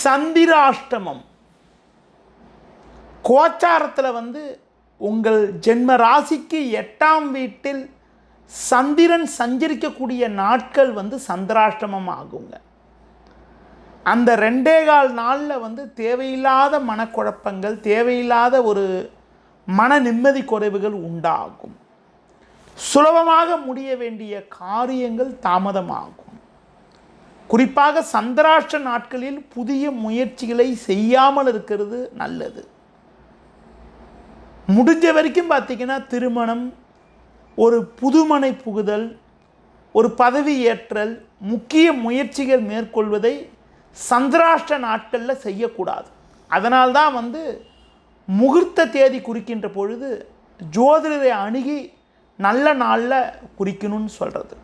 சந்திராஷ்டமம் கோச்சாரத்தில் உங்கள் ஜென்ம ராசிக்கு 8ஆம் வீட்டில் சந்திரன் சஞ்சரிக்கக்கூடிய நாட்கள் சந்திராஷ்டமம் ஆகுங்க. அந்த 2.25 நாளில் தேவையில்லாத மனக்குழப்பங்கள், தேவையில்லாத ஒரு மன நிம்மதி குறைவுகள் உண்டாகும். சுலபமாக முடிய வேண்டிய காரியங்கள் தாமதமாகும். குறிப்பாக சந்திராஷ்ட நாட்களில் புதிய முயற்சிகளை செய்யாமல் இருக்கிறது நல்லது. முடிஞ்ச வரைக்கும் பார்த்திங்கன்னா திருமணம், ஒரு புதுமனை புகுதல், ஒரு பதவி ஏற்றல், முக்கிய முயற்சிகள் மேற்கொள்வதை சந்திராஷ்ட நாட்களில் செய்யக்கூடாது. அதனால்தான் முகூர்த்த தேதி குறிக்கின்ற பொழுது ஜோதிடரை அணுகி நல்ல நாளில் குறிக்கணும்னு சொல்கிறது.